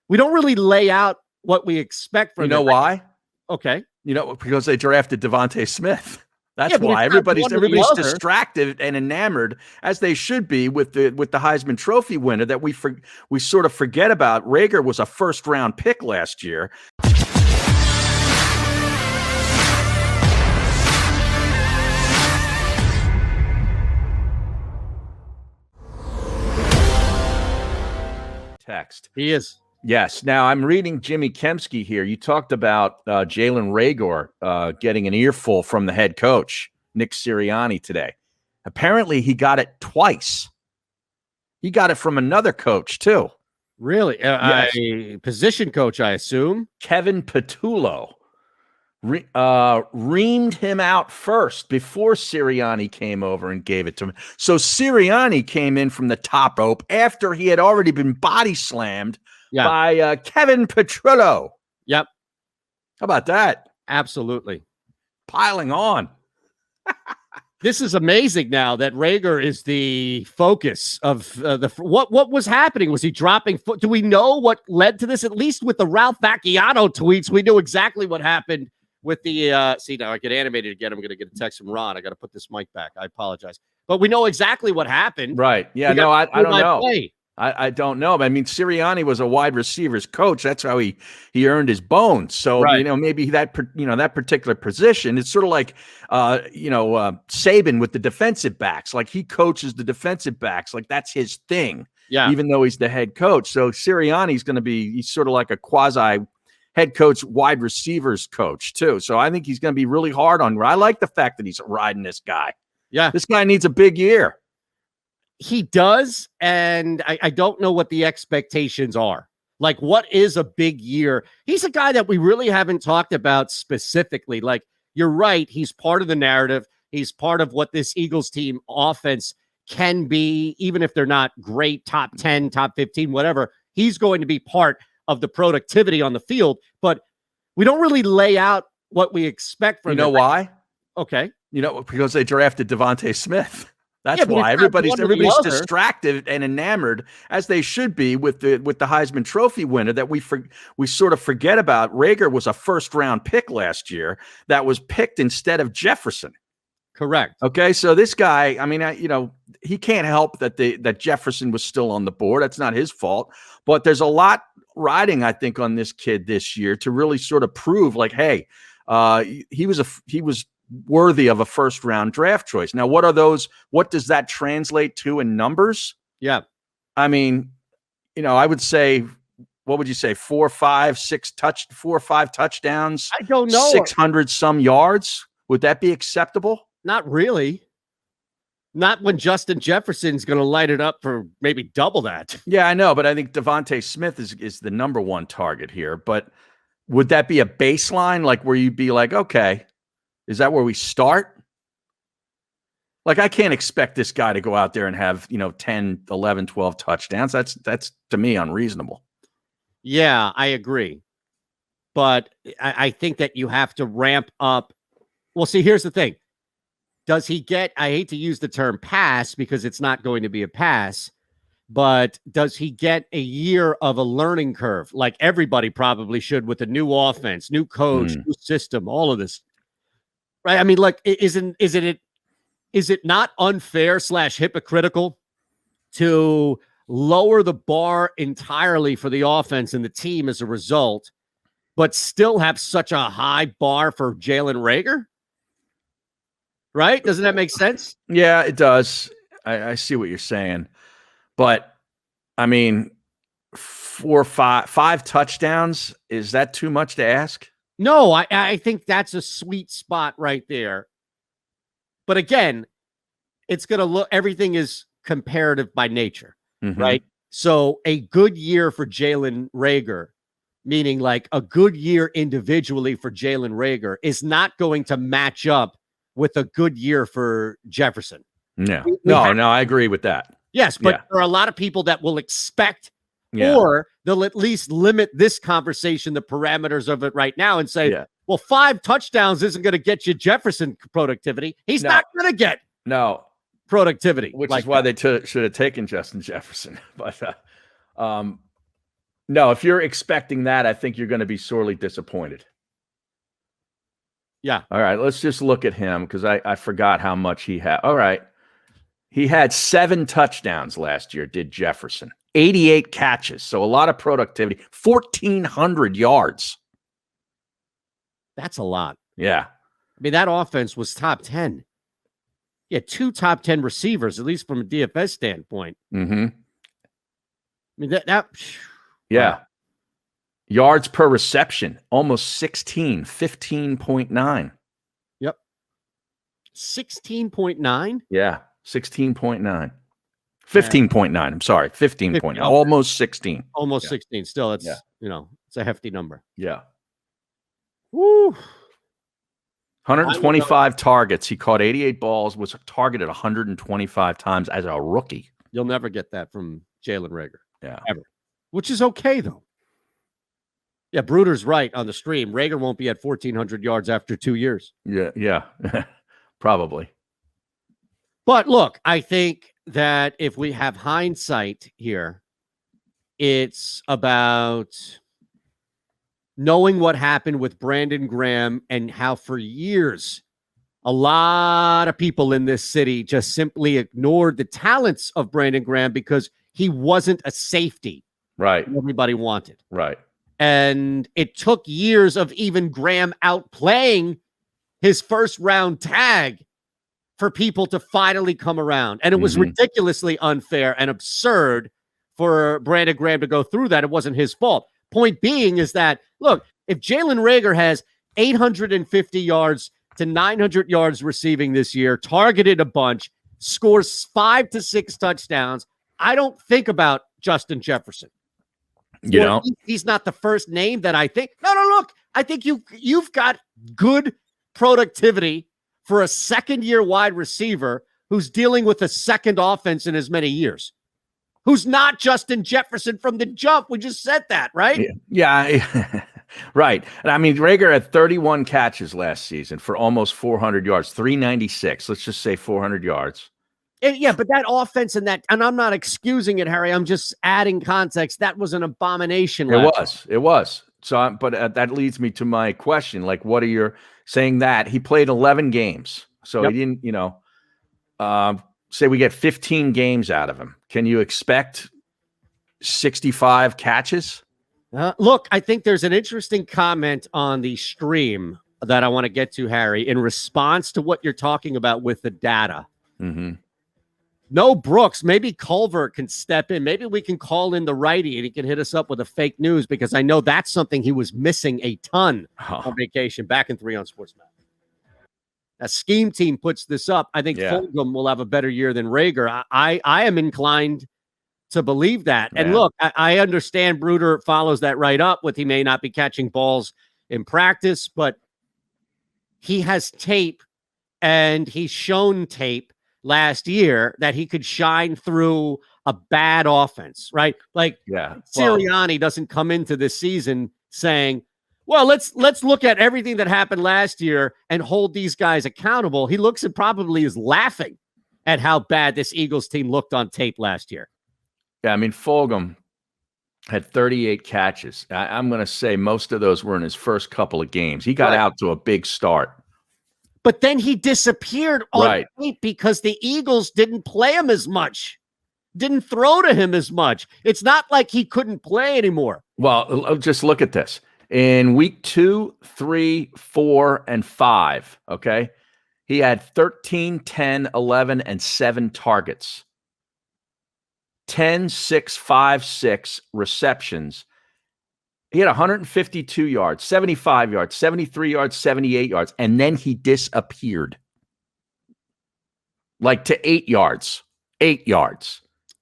We don't really lay out what we expect from You know why? Okay. Because they drafted Devontae Smith. That's Yeah, why everybody's distracted and enamored, as they should be, with the Heisman Trophy winner that we sort of forget about. Reagor was a first-round pick last year. Text. He is. Yes. Now, I'm reading Jimmy Kempski here. You talked about Jalen Reagor getting an earful from the head coach, Nick Sirianni, today. Apparently, he got it twice. He got it from another coach, too. Really? Yes. A position coach, I assume? Kevin Patullo reamed him out first before Sirianni came over and gave it to him. So Sirianni came in from the top rope after he had already been body slammed by Kevin Patullo. Yep. How about that? Absolutely. Piling on. This is amazing now that Reagor is the focus of what was happening. Was he dropping foot? Do we know what led to this? At least with the Ralph Vacchiano tweets, we knew exactly what happened with the see, now I get animated again. I'm going to get a text from Ron. I got to put this mic back. I apologize. But we know exactly what happened. Right. Yeah, no, I don't know. I don't know. I mean, Sirianni was a wide receivers coach. That's how he earned his bones. So, maybe that particular position, it's sort of like, Saban with the defensive backs. Like, he coaches the defensive backs. Like, that's his thing. Yeah. Even though he's the head coach. So Sirianni's going to be, he's sort of like a quasi head coach, wide receivers coach too. So I think he's going to be really hard on. I like the fact that he's riding this guy. Yeah. This guy needs a big year. He does, and I don't know what the expectations are. Like, what is a big year? He's a guy that we really haven't talked about specifically. Like, you're right. He's part of the narrative. He's part of what this Eagles team offense can be, even if they're not great, top 10, top 15, whatever. He's going to be part of the productivity on the field, but we don't really lay out what we expect from him. You know why? Okay. Because they drafted Devontae Smith. That's why everybody's distracted and enamored, as they should be, with the Heisman Trophy winner that we sort of forget about. Reagor was a first-round pick last year that was picked instead of Jefferson. Correct. Okay, so this guy, I mean, he can't help that Jefferson was still on the board. That's not his fault. But there's a lot riding, I think, on this kid this year to really sort of prove, like, hey, he was worthy of a first-round draft choice. Now, what does that translate to in numbers? Yeah. I mean, I would say, what would you say, 4 or 5 touchdowns? I don't know. 600 some yards. Would that be acceptable? Not really. Not when Justin Jefferson's going to light it up for maybe double that. Yeah, I know, but I think Devontae Smith is the number one target here. But would that be a baseline, like where you'd be like, okay, is that where we start? Like, I can't expect this guy to go out there and have, 10, 11, 12 touchdowns. That's to me unreasonable. Yeah, I agree. But I think that you have to ramp up. Well, see, here's the thing. Does he get, I hate to use the term pass because it's not going to be a pass, but does he get a year of a learning curve like everybody probably should with a new offense, new coach, new system, all of this? Right? I mean, like, is it not unfair / hypocritical to lower the bar entirely for the offense and the team as a result, but still have such a high bar for Jalen Reagor? Right? Doesn't that make sense? Yeah, it does. I see what you're saying. But, I mean, 4 or 5 touchdowns, is that too much to ask? No, I think that's a sweet spot right there. But again, it's going to look, everything is comparative by nature, right? So a good year for Jalen Reagor, meaning like a good year individually for Jalen Reagor, is not going to match up with a good year for Jefferson. Yeah. No, I agree with that. Yes, but there are a lot of people that will expect, or they'll at least limit this conversation, the parameters of it right now, and say, well, 5 touchdowns isn't going to get you Jefferson productivity. He's not going to get productivity. Which is why they should have taken Justin Jefferson. But No, if you're expecting that, I think you're going to be sorely disappointed. Yeah. All right, let's just look at him because I forgot how much he had. All right. He had 7 touchdowns last year, did Jefferson. 88 catches, so a lot of productivity. 1,400 yards. That's a lot. Yeah. I mean, that offense was top 10. Yeah, 2 top 10 receivers, at least from a DFS standpoint. Mm-hmm. I mean, that yeah. Wow. Yards per reception, almost 16, 15.9. Yep. 16.9? Yeah, 16.9. 15.9. I'm sorry, 15.9. Okay. Almost 16. Almost 16. Still, it's it's a hefty number. Yeah. Woo. 125 targets. He caught 88 balls, was targeted 125 times as a rookie. You'll never get that from Jalen Reagor. Yeah. Ever. Which is okay, though. Yeah, Bruder's right on the stream. Reagor won't be at 1,400 yards after 2 years. Yeah. Probably. But look, I think that if we have hindsight here, it's about knowing what happened with Brandon Graham and how for years a lot of people in this city just simply ignored the talents of Brandon Graham because he wasn't a safety. Right. Everybody wanted. Right. And it took years of even Graham outplaying his first round tag for people to finally come around. And it was ridiculously unfair and absurd for Brandon Graham to go through that. It wasn't his fault. Point being is that, look, if Jalen Reagor has 850 yards to 900 yards receiving this year, targeted a bunch, scores 5 to 6 touchdowns, I don't think about Justin Jefferson. You know, he's not the first name that I think. No, look, I think you've got good productivity for a second-year wide receiver who's dealing with a second offense in as many years, who's not Justin Jefferson from the jump. We just said that, right? Yeah. Right. And I mean, Reagor had 31 catches last season for almost 400 yards, 396. Let's just say 400 yards. Yeah, but that offense and I'm not excusing it, Harry. I'm just adding context. That was an abomination. It was. So, but that leads me to my question. Like, what are you saying that he played 11 games? So he didn't, say we get 15 games out of him. Can you expect 65 catches? Look, I think there's an interesting comment on the stream that I want to get to, Harry, in response to what you're talking about with the data. Mm-hmm. No Brooks. Maybe Culver can step in. Maybe we can call in the righty and he can hit us up with a fake news because I know that's something he was missing a ton on vacation back in 3 on Sportsnet. A scheme team puts this up. I think Fulgham will have a better year than Reagor. I am inclined to believe that. And look, I understand Bruder follows that right up with he may not be catching balls in practice, but he has tape and he's shown tape last year that he could shine through a bad offense, right? Like Sirianni doesn't come into this season saying, well, let's look at everything that happened last year and hold these guys accountable. He looks and probably is laughing at how bad this Eagles team looked on tape last year. Yeah, I mean, Fulgham had 38 catches. I'm going to say most of those were in his first couple of games. He got out to a big start. But then he disappeared on tape because the Eagles didn't play him as much, didn't throw to him as much. It's not like he couldn't play anymore. Well, just look at this. In week 2, 3, 4, and 5, okay, he had 13, 10, 11, and 7 targets. 10, 6, 5, 6 receptions. He had 152 yards, 75 yards, 73 yards, 78 yards, and then he disappeared. Like to 8 yards,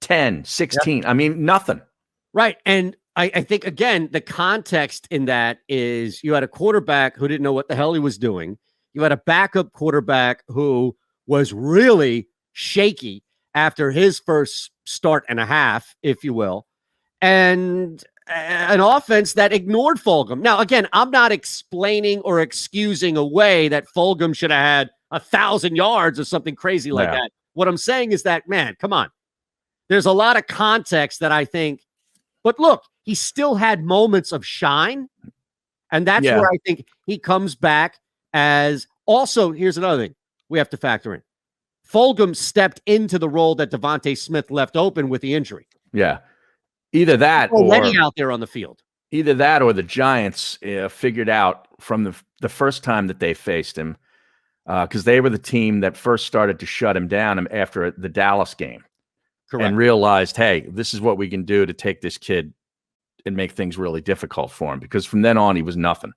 10, 16. Yep. I mean, nothing. Right. And I think, again, the context in that is you had a quarterback who didn't know what the hell he was doing. You had a backup quarterback who was really shaky after his first start and a half, if you will. And an offense that ignored Fulgham. Now, again, I'm not explaining or excusing away that Fulgham should have had 1,000 yards or something crazy like that. What I'm saying is that, man, come on. There's a lot of context that I think, but look, he still had moments of shine. And that's Yeah. where I think he comes back as also, here's another thing we have to factor in. Fulgham stepped into the role that Devontae Smith left open with the injury. Yeah. Either that Already or out there on the field. Either that or the Giants figured out from the first time that they faced him, because they were the team that first started to shut him down after the Dallas game. Correct. And realized, hey, this is what we can do to take this kid and make things really difficult for him, because from then on he was nothing.